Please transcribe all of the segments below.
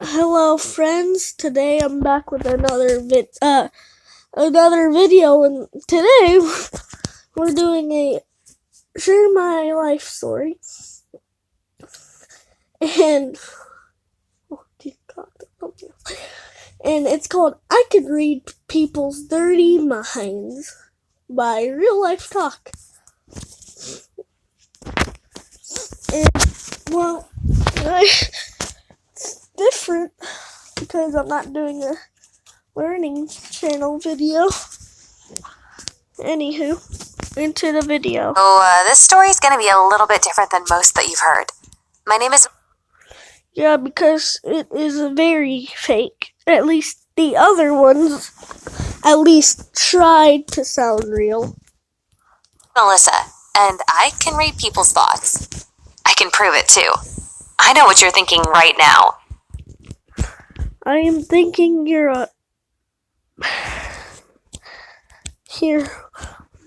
Hello, friends. Today I'm back with another video, and today we're doing a share my life story, and and it's called "I Could Read People's Dirty Minds" by Real Life Talk. And well, it's different because I'm not doing a learning channel video. Anywho, into the video. This story is going to be a little bit different than most that you've heard. My name is... Yeah, because it is very fake. At least the other ones at least tried to sound real. Melissa, and I can read people's thoughts. I can prove it too. I know what you're thinking right now. I am thinking you're a... Here,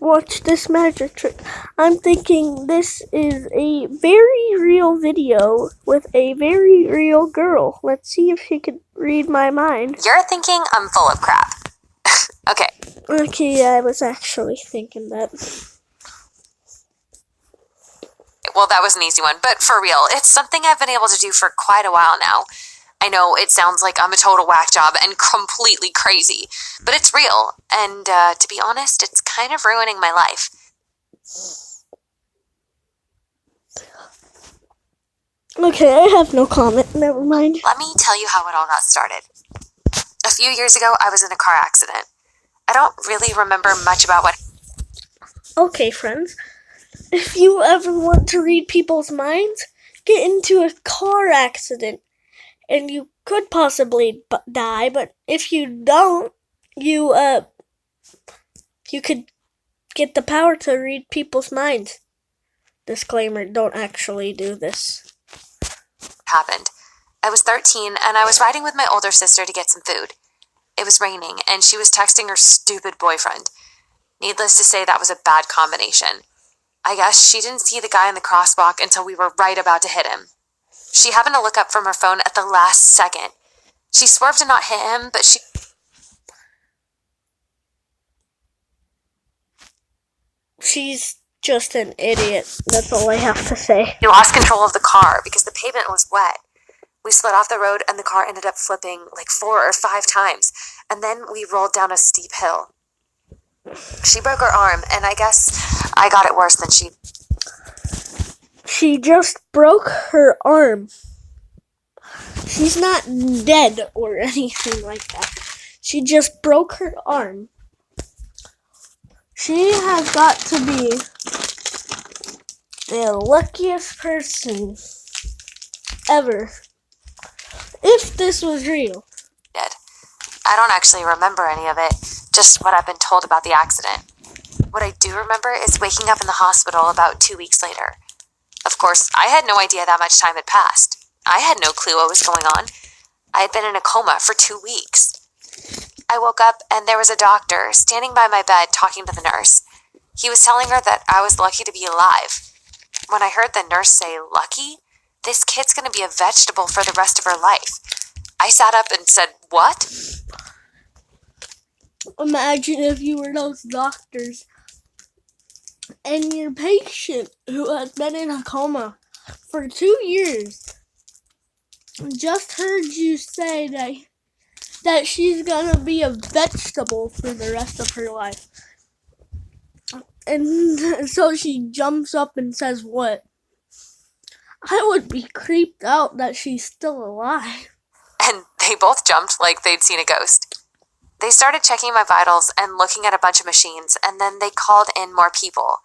watch this magic trick. I'm thinking this is a very real video with a very real girl. Let's see if she can read my mind. You're thinking I'm full of crap. Okay. Okay, I was actually thinking that. Well, that was an easy one, but for real, it's something I've been able to do for quite a while now. I know it sounds like I'm a total whack job and completely crazy, but it's real, and to be honest, it's kind of ruining my life. Okay, I have no comment. Never mind. Let me tell you how it all got started. A few years ago, I was in a car accident. I don't really remember much about what... Okay, friends. If you ever want to read people's minds, get into a car accident. And you could possibly die, but if you don't, you could get the power to read people's minds. Disclaimer, don't actually do this. happened. I was 13 and I was riding with my older sister to get some food. It was raining and she was texting her stupid boyfriend. Needless to say, that was a bad combination. I guess she didn't see the guy in the crosswalk until we were right about to hit him. She happened to look up from her phone at the last second. She swerved to not hit him, but She's just an idiot. That's all I have to say. She lost control of the car because the pavement was wet. We slid off the road and the car ended up flipping like 4 or 5 times, and then we rolled down a steep hill. She broke her arm, and I guess I got it worse than she... She just broke her arm. She's not dead or anything like that. She just broke her arm. She has got to be the luckiest person ever. If this was real. I don't actually remember any of it, just what I've been told about the accident. What I do remember is waking up in the hospital about 2 weeks later. Of course, I had no idea that much time had passed. I had no clue what was going on. I had been in a coma for 2 weeks. I woke up and there was a doctor standing by my bed talking to the nurse. He was telling her that I was lucky to be alive. When I heard the nurse say, "Lucky? This kid's going to be a vegetable for the rest of her life." I sat up and said, "What?" Imagine if you were those doctors and your patient who has been in a coma for 2 years just heard you say that she's gonna be a vegetable for the rest of her life. And so she jumps up and says, "What?" I would be creeped out that she's still alive. And they both jumped like they'd seen a ghost. They started checking my vitals and looking at a bunch of machines, and then they called in more people.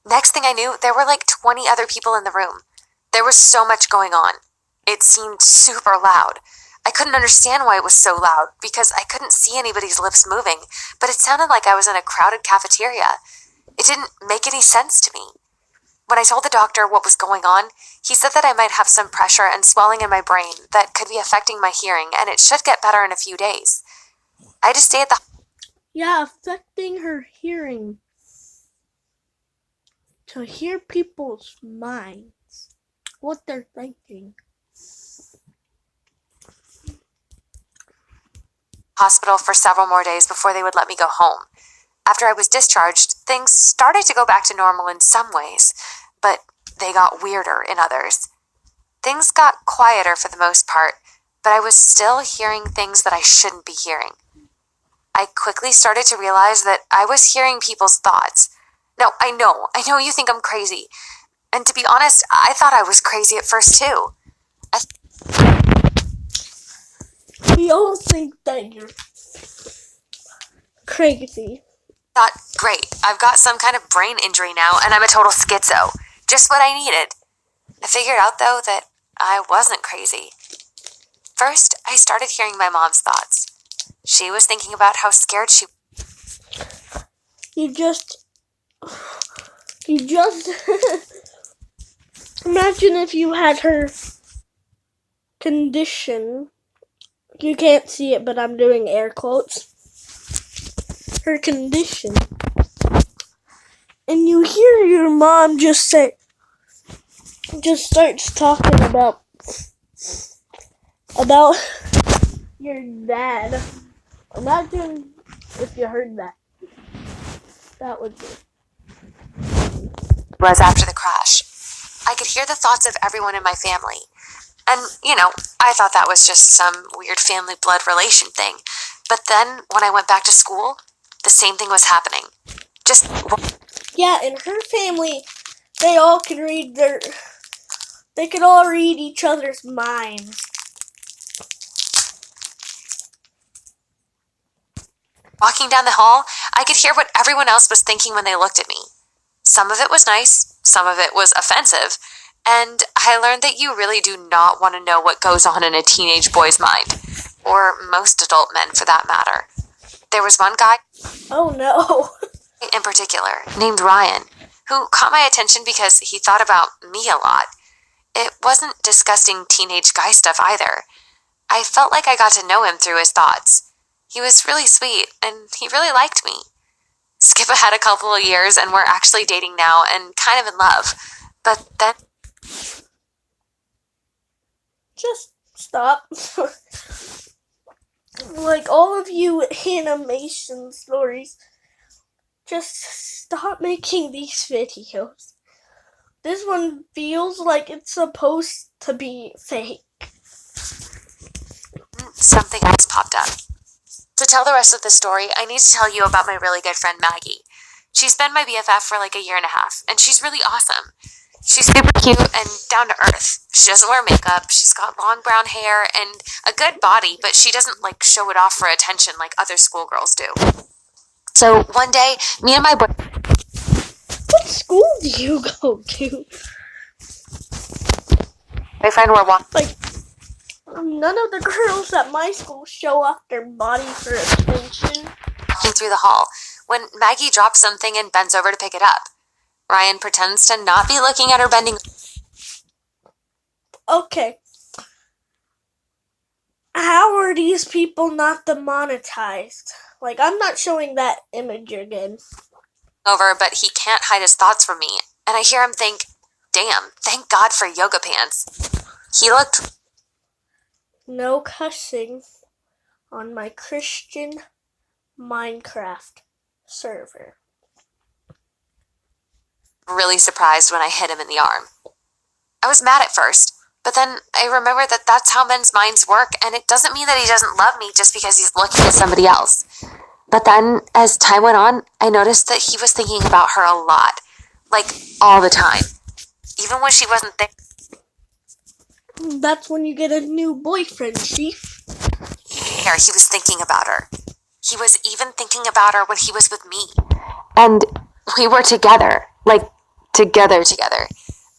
Next thing I knew, there were like 20 other people in the room. There was so much going on. It seemed super loud. I couldn't understand why it was so loud, because I couldn't see anybody's lips moving, but it sounded like I was in a crowded cafeteria. It didn't make any sense to me. When I told the doctor what was going on, he said that I might have some pressure and swelling in my brain that could be affecting my hearing, and it should get better in a few days. I had to stay at the... Yeah, affecting her hearing. To hear people's minds. What they're thinking. hospital for several more days before they would let me go home. After I was discharged, things started to go back to normal in some ways, but they got weirder in others. Things got quieter for the most part, but I was still hearing things that I shouldn't be hearing. I quickly started to realize that I was hearing people's thoughts. Now, I know you think I'm crazy. And to be honest, I thought I was crazy at first too. We all think that you're crazy. Thought, great, I've got some kind of brain injury now and I'm a total schizo. Just what I needed. I figured out, though, that I wasn't crazy. First, I started hearing my mom's thoughts. She was thinking about how scared she... You just imagine if you had her condition. You can't see it, but I'm doing air quotes. Her condition. And you hear your mom just starts talking about your dad. Imagine if you heard that. That would be. Was after the crash. I could hear the thoughts of everyone in my family. And, I thought that was just some weird family blood relation thing. But then, when I went back to school, the same thing was happening. Yeah, in her family, they all could they could all read each other's minds. Walking down the hall, I could hear what everyone else was thinking when they looked at me. Some of it was nice, some of it was offensive, and I learned that you really do not want to know what goes on in a teenage boy's mind, or most adult men for that matter. There was one guy, oh no, in particular, named Ryan, who caught my attention because he thought about me a lot. It wasn't disgusting teenage guy stuff either. I felt like I got to know him through his thoughts. He was really sweet, and he really liked me. Skip ahead a couple of years, and we're actually dating now and kind of in love. But then... Just stop. Like all of you animation stories, just stop making these videos. This one feels like it's supposed to be fake. Something else popped up. To tell the rest of the story, I need to tell you about my really good friend Maggie. She's been my BFF for like a year and a half, and she's really awesome. She's super cute and down to earth. She doesn't wear makeup, she's got long brown hair and a good body, but she doesn't show it off for attention like other schoolgirls do. So one day, me and my What school do you go to? boyfriend were walking None of the girls at my school show off their body for attention. through the hall when Maggie drops something and bends over to pick it up. Ryan pretends to not be looking at her bending. Okay. How are these people not demonetized? I'm not showing that image again. Over, but he can't hide his thoughts from me, and I hear him think, damn, thank God for yoga pants. He looked... No cussing on my Christian Minecraft server. really surprised when I hit him in the arm. I was mad at first, but then I remembered that that's how men's minds work, and it doesn't mean that he doesn't love me just because he's looking at somebody else. But then, as time went on, I noticed that he was thinking about her a lot. All the time. Even when she wasn't there. That's when you get a new boyfriend, Chief. He was thinking about her. He was even thinking about her when he was with me. And we were together. Together.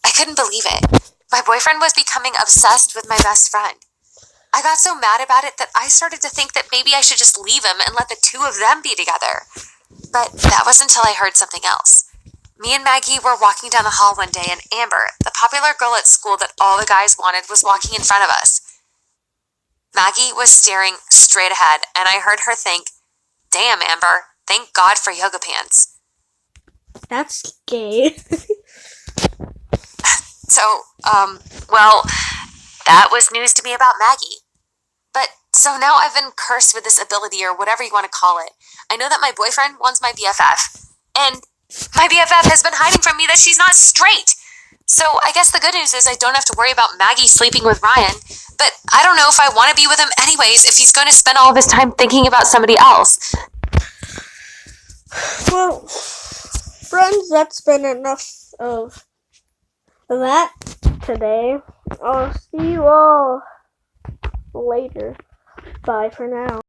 I couldn't believe it. My boyfriend was becoming obsessed with my best friend. I got so mad about it that I started to think that maybe I should just leave him and let the two of them be together. But that was until I heard something else. Me and Maggie were walking down the hall one day, and Amber, the popular girl at school that all the guys wanted, was walking in front of us. Maggie was staring straight ahead, and I heard her think, "Damn, Amber, thank God for yoga pants." That's gay. So, well, that was news to me about Maggie. But So now I've been cursed with this ability, or whatever you want to call it. I know that my boyfriend wants my BFF, and my BFF has been hiding from me that she's not straight. So I guess the good news is I don't have to worry about Maggie sleeping with Ryan, but I don't know if I want to be with him anyways if he's going to spend all of his time thinking about somebody else. Well, friends, that's been enough of that today. I'll see you all later. Bye for now.